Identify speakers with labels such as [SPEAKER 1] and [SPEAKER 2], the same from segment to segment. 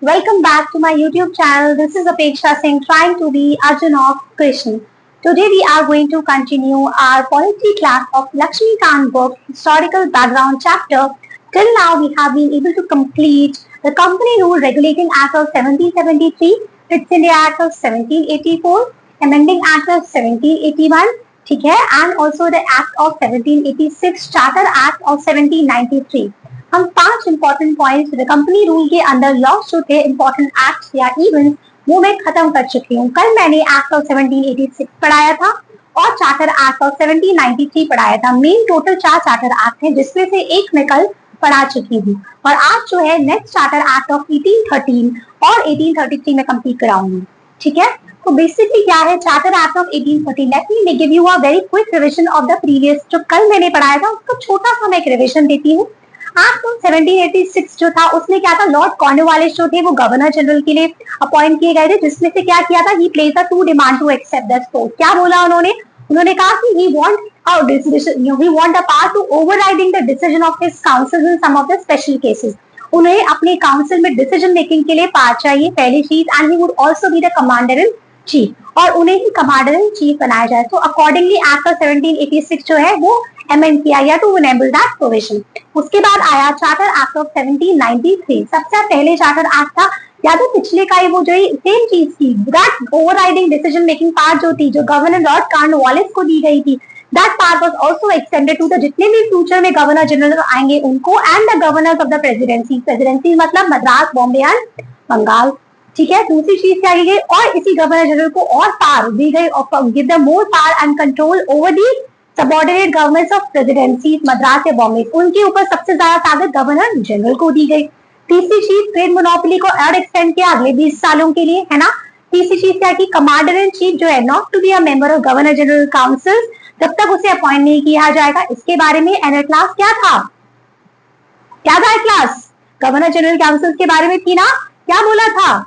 [SPEAKER 1] Welcome back to my YouTube channel. This is Apeksha Singh trying to be Arjun of Krishna. Today we are going to continue our poetry class of Lakshmi Kant book Historical Background chapter. Till now we have been able to complete the Company Rule Regulating Act of 1773, Fits India Act of 1784, Amending Act of 1781, ठीक है, and also the Act of 1786, Charter Act of 1793. हम 5 important points company rule के अंदर loss जो थे important acts या events वो मैं खत्म कर चुकी हूँ। कल मैंने एक्ट ऑफ 1786 पढ़ाया था और चार्टर एक्ट ऑफ 1793 पढ़ाया था। मेन टोटल 4 चार्टर एक्ट हैं जिसमें से एक मैं कल पढ़ा चुकी हूँ और आज जो है नेक्स्ट चार्टर एक्ट ऑफ 1813 और 1833 में कंप्लीट कराऊंगी। ठीक है, तो बेसिकली क्या है charter act of 1813। Let me give you a very quick revision of the previous जो कल मैंने पढ़ाया था उसका छोटा सा मैं एक रिविजन देती हूँ। एक्ट ऑफ 1786 जो था उसमें क्या था, लॉर्ड कॉर्नवालिस जो थे वो गवर्नर जनरल के लिए अपॉइंट किए गए थे, जिसमें से क्या किया था, he place a two demand to accept the post. क्या बोला उन्होंने कहा कि he want the power to overriding the decision of his council in some of the special cases. उन्हें अपने काउंसिल में डिसीजन मेकिंग के लिए पावर चाहिए पहली चीज, and he would also be the commander in chief और उन्हें ही कमांडर इन चीफ बनाया जाए। तो अकॉर्डिंगली एक्ट ऑफ 1786 जो है वो अमेंड किया गया टू एनेबल दैट प्रोविजन। उसके बाद आया चार्टर एक्ट ऑफ 1793। सबसे पहले चार्टर एक्ट था, या तो पिछले का ही वो जो सेम चीज थी, that overriding decision making power जो थी जो गवर्नर लॉर्ड कॉर्नवालिस को दी गई थी, that power was also extended to the जितने भी फ्यूचर में गवर्नर जनरल आएंगे उनको, and the governors of the presidency मतलब मद्रास, बॉम्बे एंड बंगाल। ठीक है, दूसरी चीज क्या की गई, और इसी गवर्नर जनरल को और पावर दी गई, give the more power and control over the subordinate governments of presidency Madras या बॉम्बे, उनके ऊपर सबसे ज्यादा ताकत गवर्नर जनरल को दी गई। तीसरी चीज ट्रेड मोनोपोली को और एक्सटेंड किया अगले 20 सालों के लिए, है ना। तीसरी चीज क्या की, कमांडर इन चीफ जो है not to be a member of governor general council जब तक उसे अपॉइंट नहीं किया जाएगा। इसके बारे में एनर क्लास क्या था क्लास गवर्नर जनरल काउंसिल के बारे में थी ना, क्या बोला था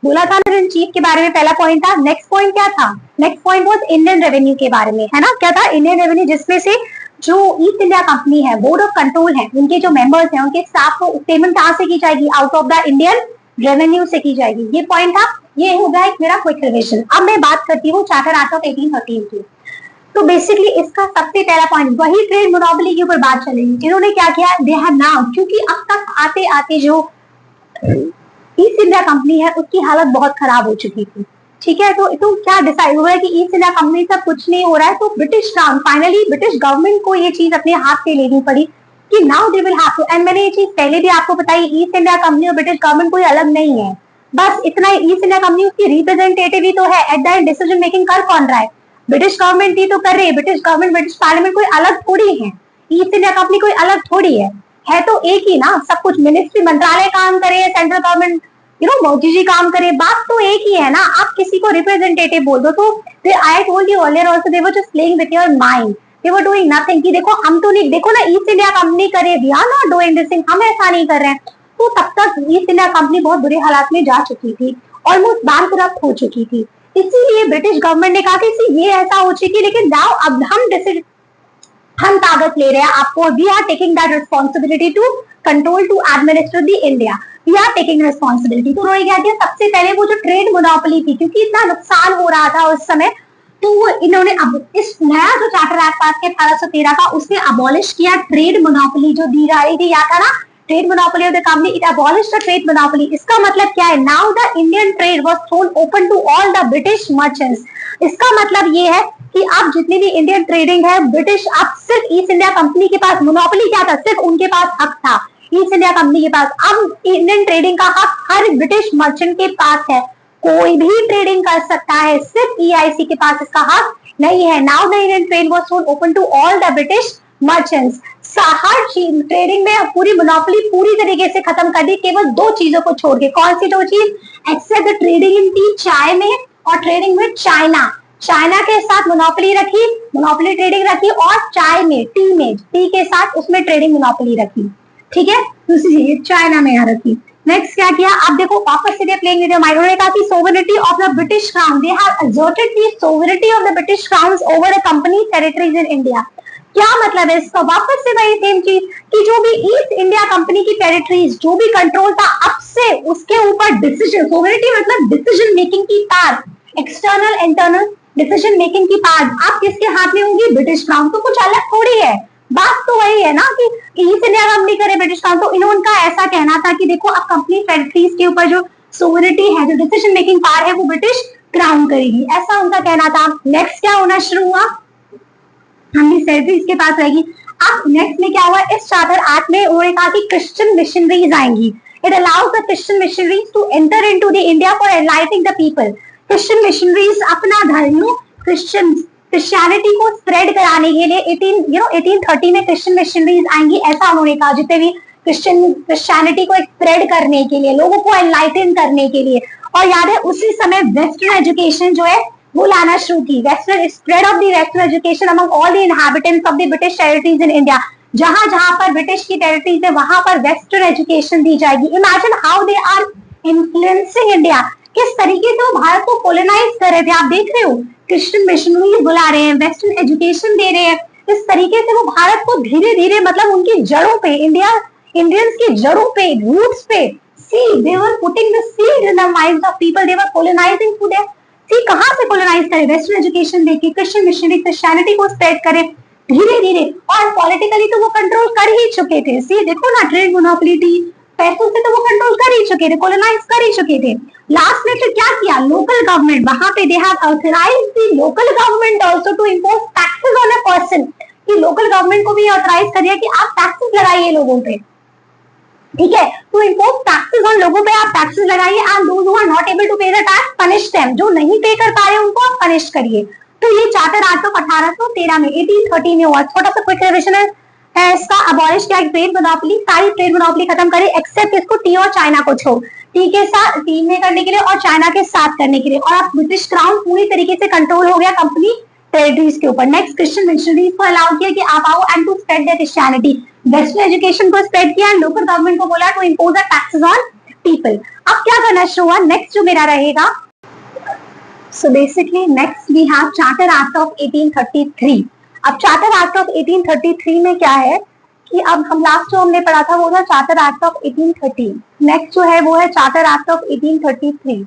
[SPEAKER 1] चीफ के बारे में पहला पॉइंट था। नेक्स्ट पॉइंट क्या था, next point was Indian revenue के बारे में, है ना। क्या था, इंडियन रेवेन्यू जिसमें से जो ईस्ट इंडिया कंपनी है, बोर्ड ऑफ कंट्रोल है, उनके जो मेंबर्स हैं उनके स्टाफ को पेमेंट कहां से की जाएगी, out of the Indian revenue से की जाएगी। ये पॉइंट था, ये हो गया एक मेरा क्विक रिविजन। अब मैं बात करती हूँ चार्टर एक्ट ऑफ 1813 की। तो बेसिकली इसका सबसे पहला पॉइंट वही ट्रेड मोनोपोली के ऊपर बात चलेगी। इन्होंने क्या किया, दे हैव नाउ, क्योंकि अब तक आते आते जो ईस्ट इंडिया कंपनी है उसकी हालत बहुत खराब हो चुकी थी। ठीक है, तो क्या डिसाइड हुआ है कि ईस्ट इंडिया कंपनी से कुछ नहीं हो रहा है, तो British crown finally British government को ये चीज अपने हाथ से लेनी पड़ी कि now they will have to, and मैंने ये चीज पहले भी आपको बताई, ईस्ट इंडिया कंपनी और ब्रिटिश गवर्नमेंट कोई अलग नहीं है, बस इतना ईस्ट इंडिया कंपनी उसकी रिप्रेजेंटेटिव ही तो है। At the end decision making कर कौन रहा है, ब्रिटिश गवर्नमेंट ही तो कर रही है। ब्रिटिश गवर्नमेंट ब्रिटिश पार्लियामेंट कोई अलग थोड़ी है, ईस्ट इंडिया कंपनी कोई अलग थोड़ी है तो एक ही ना, सब कुछ मिनिस्ट्री मंत्रालय काम करे, सेंट्रल गवर्नमेंट मोदी जी काम करे, बात तो एक ही है ना। आप किसी को रिप्रेजेंटेटिव बोल दो तो I told you earlier also they were just playing with your mind, they were doing nothing कि देखो हम तो नहीं, देखो ना ईस्ट इंडिया कंपनी करे, we are not doing this thing, हम ऐसा नहीं कर रहे हैं। तो तब तक ईस्ट इंडिया कंपनी बहुत बुरे हालात में जा चुकी थी, ऑलमोस्ट बैंकरप्ट हो चुकी थी। इसीलिए ब्रिटिश गवर्नमेंट ने कहा कि ये ऐसा हो चुकी, लेकिन नाउ अब हम ताकत ले रहे हैं आपको, we are taking that responsibility to control to administer the India, we are taking responsibility. तो उन्होंने क्या किया, सबसे पहले वो जो ट्रेड मोनोपोली थी, क्योंकि इतना नुकसान हो रहा था उस समय, तो इन्होंने अब इस नया जो चार्टर एक्ट पास किया 1813 का, उसने अबॉलिश किया ट्रेड मोनोपोली जो दी जा रही थी, या था ना trade monopoly of the company, it abolish the trade monopoly. इसका मतलब क्या है, now the Indian trade was thrown open to all the British merchants. इसका मतलब ये है कि अब जितनी भी इंडियन ट्रेडिंग है ब्रिटिश, अब सिर्फ ईस्ट इंडिया कंपनी के पास मोनोपोली क्या था, सिर्फ उनके पास हक था ईस्ट इंडिया कंपनी के पास। अब इंडियन ट्रेडिंग का हक हर ब्रिटिश मर्चेंट के पास है, कोई भी ट्रेडिंग कर सकता है, सिर्फ EIC के पास इसका हक नहीं है। Now the Indian trade was thrown open to all the British merchants. हर ट्रेडिंग में पूरी मोनोपोली पूरी तरीके से खत्म कर दी, केवल 2 चीजों को छोड़ के। कौन सी 2 चीज, except the trading in tea, चाय में, और ट्रेडिंग में चाइना के साथ मोनोपोली ट्रेडिंग रखी, और चाय में, टी के साथ उसमें ट्रेडिंग मोनोपोली रखी। ठीक है, दूसरी चीज चाइना में यहाँ रखी। नेक्स्ट क्या किया, आप देखो वापस से प्लेइंग विद योर माइंड, उन्होंने कहा कि sovereignty of the British crown, they have asserted the sovereignty of the British crown over the company territories in India. क्या मतलब है इसका? वापस से वही सेम चीज कि जो भी ईस्ट इंडिया कंपनी की टेरिटरीज जो भी कंट्रोल था, अब से उसके ऊपर डिसीजन, सोवरेनिटी मतलब डिसीजन मेकिंग की power, external internal decision making की पावर आप किसके हाथ में होगी? British crown. तो कुछ अलग थोड़ी है, बात तो वही है ना कि ईस्ट इंडिया कंपनी करे ब्रिटिश क्राउन। तो इन्होंने ऐसा कहना था कि देखो अब कंपनी टेरिटरीज के ऊपर जो सोवरेनिटी है, जो डिसीजन मेकिंग पावर है, वो ब्रिटिश क्राउन करेगी, ऐसा उनका कहना था। नेक्स्ट क्या होना शुरू हुआ? हमने टेरिटरी इसके पास रहेगी। अब नेक्स्ट में क्या हुआ? इस चार्टर एक्ट में उन्होंने कहा कि क्रिश्चियन मिशनरीज आएंगी। It allows the Christian missionaries to enter into the India for enlightening the people. Christian missionaries अपना धर्म क्रिश्चियनिटी को स्प्रेड कराने के लिए 1830 में क्रिश्चियन मिशनरीज आएंगी, ऐसा उन्होंने कहा। जितने भी क्रिश्चियनिटी को स्प्रेड करने के लिए, लोगों को एनलाइटन करने के लिए। और याद है उसी समय वेस्टर्न एजुकेशन जो है वो लाना शुरू की। Western spread of the western education among all the inhabitants of the British territories in India. जहां जहां पर ब्रिटिश की टेरिटरीज है वहां पर वेस्टर्न एजुकेशन दी जाएगी। Imagine how they are influencing India, किस तरीके से वो भारत को कोलोनाइज कर रहे थे। आप देख रहे हो, क्रिश्चियन मिशनरीज बुला रहे हैं, वेस्टर्न एजुकेशन दे रहे हैं। इस तरीके से वो भारत को धीरे धीरे मतलब उनकी जड़ों पे, इंडियंस की जड़ों पे, रूट्स पे, see they were putting the seed in the minds of people, they were colonising to there. See कहां से कोलोनाइज करे? वेस्टर्न एजुकेशन देके, क्रिश्चियन मिशनरी क्रिश्चियनिटी को स्प्रेड करे धीरे धीरे। और पॉलिटिकली तो वो कंट्रोल कर ही चुके थे। सी देखो ना, ट्रेड मोनोपोली थी, पैसों से तो वो कंट्रोल कर ही चुके थे, कोलोनाइज कर ही चुके थे। लास्ट में फिर क्या किया? लोकल गवर्नमेंट, वहां पे they have authorised the local government also to impose taxes on a person. कि लोकल गवर्नमेंट को भी ऑथराइज कर दिया कि आप टैक्सेस लगाइए लोगों पे, ठीक है? तो इम्पोज टैक्सेस ऑन, लोगों पे आप टैक्सेस लगाइए। And those who are not able to pay the tax, punish them, जो नहीं पे कर पा रहे उनको आप पनिश करिए। तो ये चार्टर एक्ट ऑफ 1813 में 1830 में हुआ। छोटा सा क्विक रिविजन है इसका। अबॉलिश किया ट्रेड मोनोपोली, सारी ट्रेड मोनोपोली खत्म करे एक्सेप्ट इसको टी और चाइना को छोड़। टी के साथ, टी में करने के लिए और चाइना के साथ करने के लिए। और अब ब्रिटिश क्राउन पूरी तरीके से कंट्रोल हो गया कंपनी टेरिटरीज के ऊपर। नेक्स्ट, क्रिश्चियन मिशनरीज को अलाउ किया कि आप आओ and to spread the Christianity. Western education को स्प्रेड किया, लोकल गवर्नमेंट को बोला to impose taxes on people. अब क्या करना शुरू हुआ? नेक्स्ट जो मेरा रहेगा, so basically next we have charter act of 1833। अब चार्टर एक्ट ऑफ 1833 में क्या है कि अब हम लास्ट जो हमने पढ़ा था वो था चार्टर एक्ट ऑफ 1813। नेक्स्ट जो है वो है चार्टर एक्ट ऑफ 1833।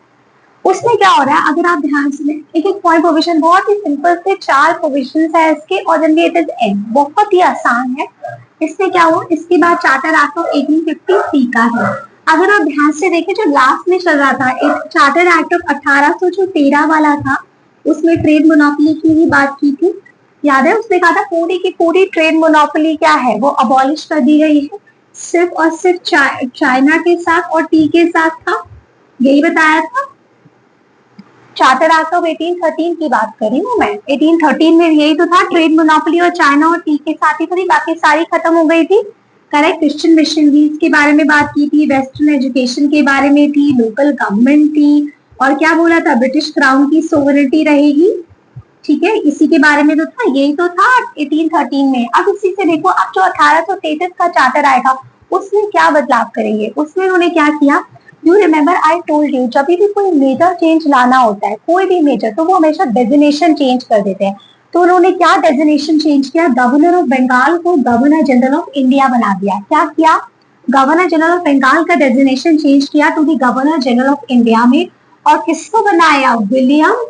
[SPEAKER 1] उसमें क्या हो रहा है, अगर आप ध्यान से एक एक पॉइंट, प्रोविजन बहुत ही सिंपल से 4 प्रोविजन है इसके, और then it is end, बहुत ही आसान है। इसमें क्या हुआ, इसके बाद चार्टर एक्ट ऑफ 1853 का है। अगर आप ध्यान से देखें, जो लास्ट में चल रहा था एक चार्टर एक्ट ऑफ 1813 वाला था, उसमें ट्रेड मोनोपोली की ही बात की थी, याद है? उसने कहा था पूरी की पूरी ट्रेड मोनोपोली क्या है वो अबॉलिश कर दी गई है, सिर्फ और सिर्फ चाइना के साथ और टी के साथ था, यही बताया था। चार्टर एक्ट ऑफ 1813 की बात कर रही हूँ मैं। 1813 में यही तो था, ट्रेड मोनोपोली और चाइना और टी के साथ ही थी, बाकी सारी खत्म हो गई थी। करेक्ट। क्रिश्चियन मिशनरीज के बारे में बात की थी, वेस्टर्न एजुकेशन के बारे में थी, लोकल गवर्नमेंट थी, और क्या बोला था? ब्रिटिश क्राउन की सोवरेनिटी रहेगी, ठीक है? इसी के बारे में तो था, यही तो था 1813 में। अब इसी से देखो, अब जो 1833 का चार्टर आएगा उसमें क्या बदलाव करेंगे। उसमें उन्होंने क्या किया, you remember I told you, जब भी कोई मेजर चेंज लाना होता है, कोई भी मेजर, तो वो हमेशा डेजिग्नेशन चेंज कर देते हैं। तो उन्होंने क्या डेजिग्नेशन चेंज किया? गवर्नर ऑफ बंगाल को गवर्नर जनरल ऑफ इंडिया बना दिया। क्या किया? गवर्नर जनरल ऑफ बंगाल का डेजिग्नेशन चेंज किया to the governor general of India में। और किसको बनाया? विलियम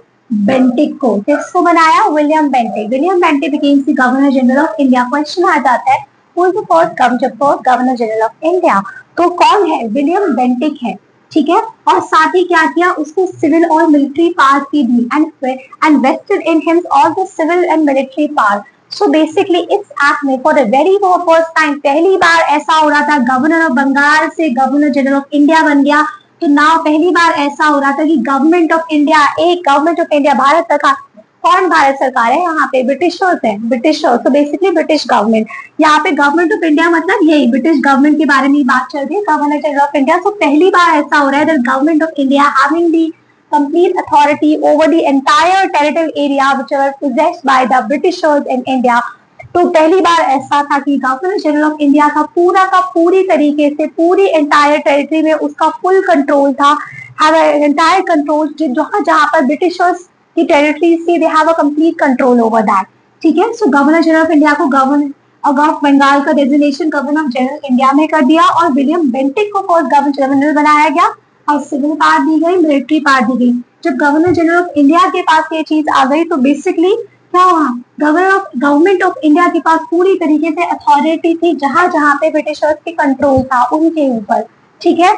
[SPEAKER 1] बेंटिक को। किसको बनाया? William Bentinck. William Bentinck became the governor general of India. Question आ जाता है, who is the first governor general of India? तो कौन है? विलियम बेंटिक है, ठीक है? और साथ ही क्या किया, उसको सिविल और मिलिट्री पावर की दी, and vested in him all the civil and military power. So basically इस एक्ट में for the very first time, पहली बार ऐसा हो रहा था, गवर्नर ऑफ बंगाल से गवर्नर जनरल ऑफ इंडिया बन गया। तो नाउ पहली बार ऐसा हो रहा था कि गवर्नमेंट ऑफ इंडिया, एक गवर्नमेंट ऑफ इंडिया, भारत सरकार, कौन भारत सरकार है यहाँ पे? ब्रिटिशर्स है, ब्रिटिशर्स। तो बेसिकली ब्रिटिश गवर्नमेंट, यहाँ पे गवर्नमेंट ऑफ इंडिया मतलब यही ब्रिटिश गवर्नमेंट के बारे में बात चल रही है, गवर्नर जनरल ऑफ इंडिया। तो पहली बार ऐसा हो रहा है that government of India having the complete authority over the entire territorial area which were possessed by the Britishers in India। तो पहली बार ऐसा था कि गवर्नर जनरल ऑफ इंडिया का पूरी तरीके से पूरी एंटायर टेरिटरी में उसका फुल कंट्रोल था, एंटायर कंट्रोल, जहां जहां पर ब्रिटिशर्स की टेरिटरी थी, they have a complete control over that. ठीक है। सो गवर्नर जनरल ऑफ इंडिया को गवर्नर ऑफ बंगाल का designation governor of general India में कर दिया और विलियम बेंटिक को फर्स्ट गवर्नर जनरल बनाया गया और सिविल पावर दी गई, मिलिट्री पावर दी गई। जब गवर्नर जनरल ऑफ इंडिया के पास ये चीज आ गई तो बेसिकली क्या हुआ, गवर्नमेंट ऑफ इंडिया के पास पूरी तरीके से अथॉरिटी थी जहां जहां पे ब्रिटिशर्स के कंट्रोल था उनके ऊपर। ठीक है,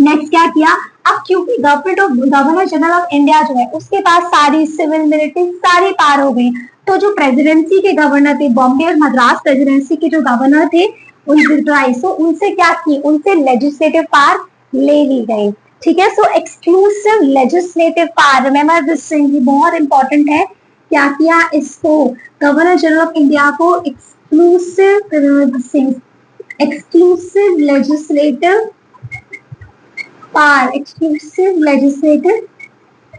[SPEAKER 1] नेक्स्ट क्या किया, अब क्योंकि गवर्नर जनरल ऑफ इंडिया जो है उसके पास सारी सिविल मिलिट्री सारी पावर हो गई, तो जो प्रेसिडेंसी के गवर्नर थे, बॉम्बे और मद्रास प्रेसिडेंसी के जो गवर्नर थे उनसे क्या की, उनसे लेजिस्लेटिव पावर ले ली गई। ठीक है, so exclusive legislative power, remember this thing, बहुत इंपॉर्टेंट है। क्या किया, इसको गवर्नर जनरल ऑफ इंडिया को एक्सक्लूसिव लेजिस्लेटिव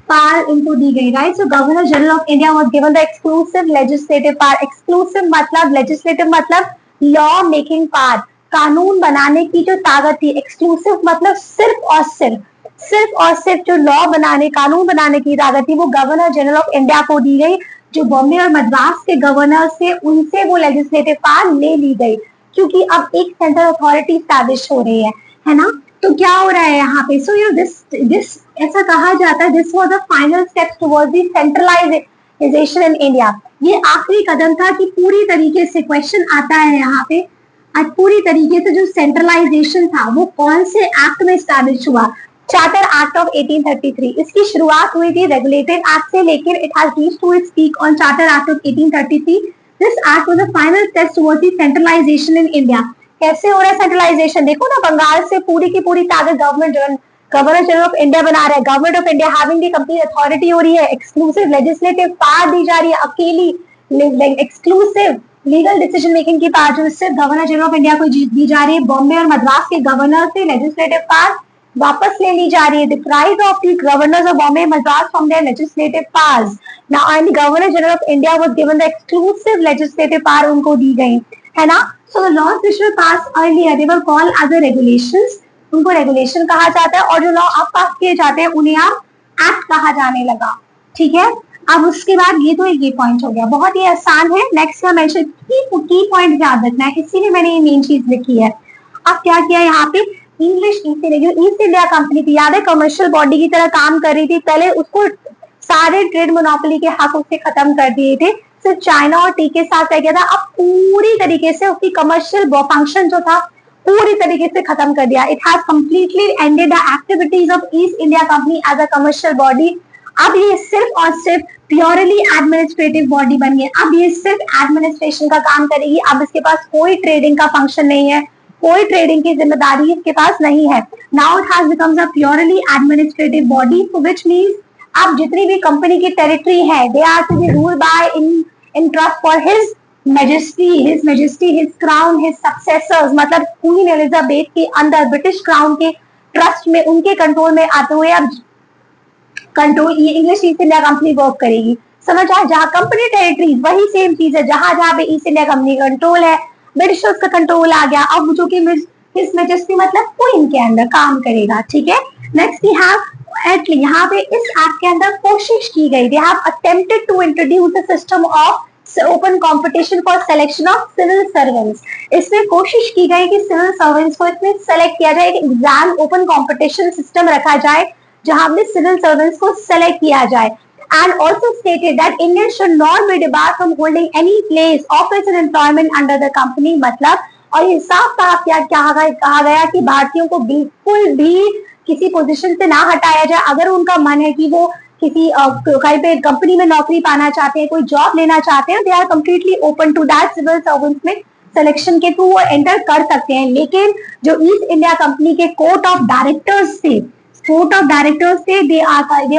[SPEAKER 1] पावर इनको दी गई, right. So governor general of India was given the exclusive legislative power. Exclusive मतलब, लेजिस्लेटिव मतलब लॉ मेकिंग पावर, कानून बनाने की जो ताकत थी। एक्सक्लूसिव मतलब सिर्फ और सिर्फ जो लॉ बनाने, कानून बनाने की ताकत थी वो गवर्नर जनरल ऑफ इंडिया को दी गई। जो बॉम्बे और मद्रास के गवर्नर थे उनसे वो लेजिस्लेटिव पावर ले ली गई, क्योंकि अब एक सेंट्रल अथॉरिटी स्टैब्लिश हो रही है ना। तो क्या हो रहा है यहाँ पे, सो दिस ऐसा कहा जाता है, this was the final step towards the centralisation in India. ये आखिरी कदम था कि पूरी तरीके से क्वेश्चन आता है यहाँ पे, आज पूरी तरीके से जो सेंट्रलाइजेशन था वो कौन से एक्ट में स्टैब्लिश हुआ, चार्टर एक्ट ऑफ 1833। इसकी शुरुआत हुई थी रेगुलेटेड एक्ट से, लेकिन it has reached to its peak on charter act of 1833। This act was the final step towards the centralisation in India. कैसे हो रहा है सेंट्रलाइजेशन, देखो ना, बंगाल से पूरी की पूरी ताकत गवर्नर जनरल ऑफ इंडिया बना रहा है। Government of India having the complete authority हो रही है, एक्सक्लूसिव लेजिस्लेटिव पावर दी जा रही है, अकेली एक्सक्लूसिव लीगल डिसीजन मेकिंग की पावर जो सिर्फ गवर्नर जनरल ऑफ इंडिया को दी जा रही है। बॉम्बे और मद्रास के गवर्नर से लेजिस्लेटिव पावर वापस ले ली जा रही है। The prize of the governors of Bombay Madras from their legislative powers, now and governor general of India was given the exclusive legislative power उनको दी गई, है ना। So the laws which were passed earlier they were called as the regulations, उनको regulation कहा जाता है, और जो लॉ अब पास किए जाते हैं उन्हें अब एक्ट कहा जाने लगा। ठीक है, अब उसके बाद ये तो एक पॉइंट हो गया, बहुत ही आसान है। नेक्स्ट का मेंशन की पॉइंट याद रखना है, इसीलिए मैंने ये मेन चीज लिखी है। अब क्या किया यहाँ पे, इंग्लिश ईस्ट इंडिया कंपनी थी, याद है, कमर्शियल बॉडी की तरह काम कर रही थी पहले, उसको सारे ट्रेड मोनोपोली के हक उससे खत्म कर दिए थे, सिर्फ चाइना और टी के साथ रह गया था। अब पूरी तरीके से उसकी कमर्शियल फंक्शन जो था पूरी तरीके से खत्म कर दिया। It has completely ended the activities of East India Company as a commercial body. अब ये सिर्फ और सिर्फ प्योरली एडमिनिस्ट्रेटिव बॉडी बन गई। अब ये सिर्फ एडमिनिस्ट्रेशन का काम करेगी। अब इसके पास कोई ट्रेडिंग का फंक्शन नहीं है, कोई ट्रेडिंग की जिम्मेदारी इसके पास नहीं है। Now it has becomes a purely administrative body, which means अब जितनी भी कंपनी की टेरिटरी है they are to be ruled by in trust for his majesty, his crown, his successors, मतलब क्वीन एलिजाबेथ के अंदर ब्रिटिश क्राउन के trust में, उनके कंट्रोल में आते हुए अब कंट्रोल ये English east India company work करेगी। समझ आए, जहां कंपनी टेरिटरी वही सेम चीज है, जहां जहां पे ईस्ट इंडिया कंपनी कंट्रोल है, ब्रिटिशर्स का कंट्रोल आ गया, अब जो कि हिज मैजेस्टी मतलब क्वीन के अंदर काम करेगा। ठीक है, नेक्स्ट वी हैव यहाँ पे इस एक्ट के अंदर कोशिश की गई, they have attempted to introduce the system of open competition for selection of civil servants. इसमें कोशिश की गई कि सिविल सर्वेंट्स को इसमें सेलेक्ट किया जाए, एक एग्जाम ओपन कंपटीशन सिस्टम रखा जाए जहां पे सिविल सर्वेंट्स को सेलेक्ट किया जाए। And also stated that Indians should not be debarred from holding any place, office and employment under the company। मतलब, और ये साफ साफ क्या कहा गया कि भारतीयों को बिल्कुल भी किसी पोजीशन से ना हटाया जाए। अगर उनका मन है कि वो किसी कहीं पे कंपनी में नौकरी पाना चाहते हैं, कोई जॉब लेना चाहते हैं, they are completely open to that. Civil servants में सिलेक्शन के थ्रू वो एंटर कर सकते हैं। लेकिन जो ईस्ट इंडिया कंपनी के कोर्ट ऑफ डायरेक्टर्स थे, दे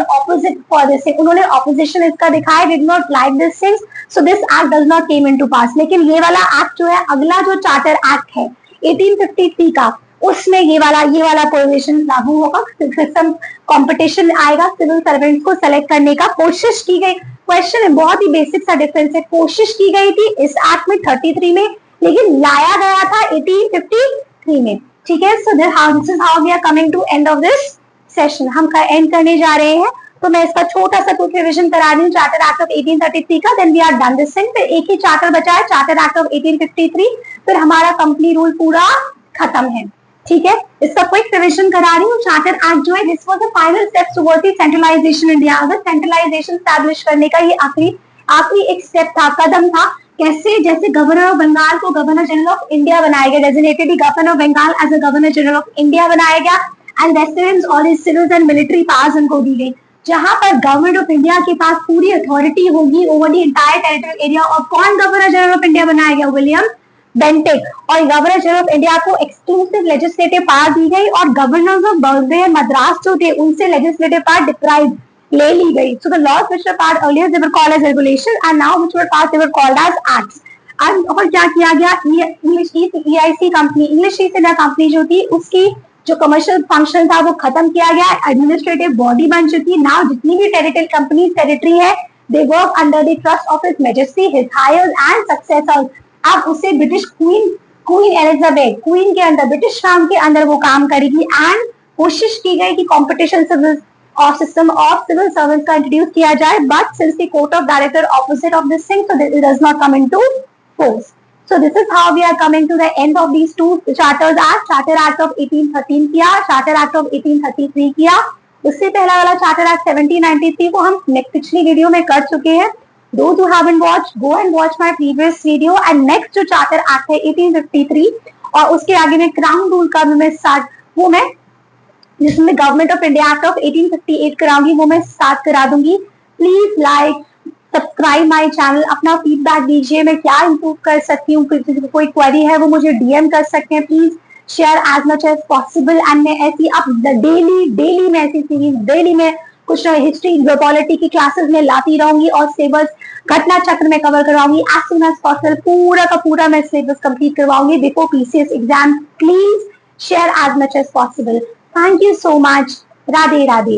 [SPEAKER 1] ऑपोजिट फॉर दिस, उन्होंने ऑपोजिशन इसका दिखाया, did not like this things, so this act does not came into pass. लेकिन ये वाला एक्ट जो है, अगला जो चार्टर एक्ट है 1853 का, उसमें ये वाला प्रोविजन लागू होगा। सिस्टम कंपटीशन आएगा, सिविल सर्वेंट्स को सेलेक्ट करने का कोशिश की गई। क्वेश्चन है, बहुत ही बेसिक सा डिफरेंस है, कोशिश की गई थी इस एक्ट में 33 में, लेकिन लाया गया था 1853 में। ठीक है, so this is how we are coming to end of this session. हम एंड करने जा रहे हैं, तो मैं इसका छोटा सा कुछ रिविजन करा रही हूँ चार्टर एक्ट ऑफ 1833 का, then we are done this thing. फिर एक ही चार्टर बचा है, चार्टर एक्ट ऑफ 1853, फिर हमारा कंपनी रूल पूरा खत्म है। ठीक है, इसका क्विक रिविजन करा रही हूँ। चार्टर एक्ट जो है, this was the final step towards the centralisation India. Centralisation establish करने का ये आखिरी एक स्टेप था, कदम था। कैसे? जैसे गवर्नर ऑफ बंगाल को गवर्नर जनरल ऑफ इंडिया बनाया गया, designated governor of Bengal as a governor general of India बनाया गया, एंड वेस्टर्न और his civil and military powers उनको दी गई, जहां पर गवर्नमेंट ऑफ इंडिया के पास पूरी अथॉरिटी होगी over the entire territorial area. और कौन गवर्नर जनरल ऑफ इंडिया बनाया गया? William Bentinck. और गवर्नर जनरल ऑफ इंडिया को एक्सक्लूसिव लेजिस्लेटिव पावर दी गई, और गवर्नर्स ऑफ बॉम्बे मद्रास जो थे उनसे लेजिस्लेटिव पावर डिप्राइव ले ली गई। So the laws which were passed earlier they were called as regulation, and now which were passed they were called as acts. और क्या किया गया? English east EIC company, English east India company जो थी उसकी जो कमर्शियल फंक्शन था वो खत्म किया गया, एडमिनिस्ट्रेटिव बॉडी बन चुकी। नाउ जितनी भी टेरिटरी कंपनी टेरिटरी है, they work under the trust of his majesty, his heirs and successors. अब उसे ब्रिटिश क्वीन एलिजाबेथ क्वीन के अंदर, ब्रिटिश राम के अंदर वो काम करेगी। एंड कोशिश की गई कि कॉम्पिटिशन सिविल और सिस्टम ऑफ सिविल सर्विस का इंट्रोड्यूस किया जाए, but since the court of director opposite of this thing, so it does not come into force. So this is how we are coming to the end of these two charters act. Charter Act of 1813 किया, Charter Act of 1833 किया। उससे पहला वाला Charter Act 1793 को हम पिछली video में कर चुके हैं। Those who haven't watched, go and watch my previous video. And next जो Charter Act है 1853, और उसके आगे में क्राउन रूल का भी मैं स्टार्ट, वो मैं जिसमें government of India act of 1858 कराऊंगी, वो मैं स्टार्ट करा दूंगी। Please like subscribe my channel, अपना फीडबैक दीजिए, मैं क्या इंप्रूव कर सकती हूँ, कोई क्वेरी है वो मुझे DM कर सकते हैं। Please share as much as possible. And मैं ऐसी अब डेली में ऐसी सीरीज, डेली में कुछ हिस्ट्री पॉलिटी की क्लासेस में लाती रहूंगी, और सिलेबस घटना चक्र में कवर करवाऊंगी एज सुन एज पॉसिबल। पूरा का पूरा मैं सिलेबस कंप्लीट करवाऊंगी before PCS exam. Please share as much as possible. Thank you so much. Radhe Radhe.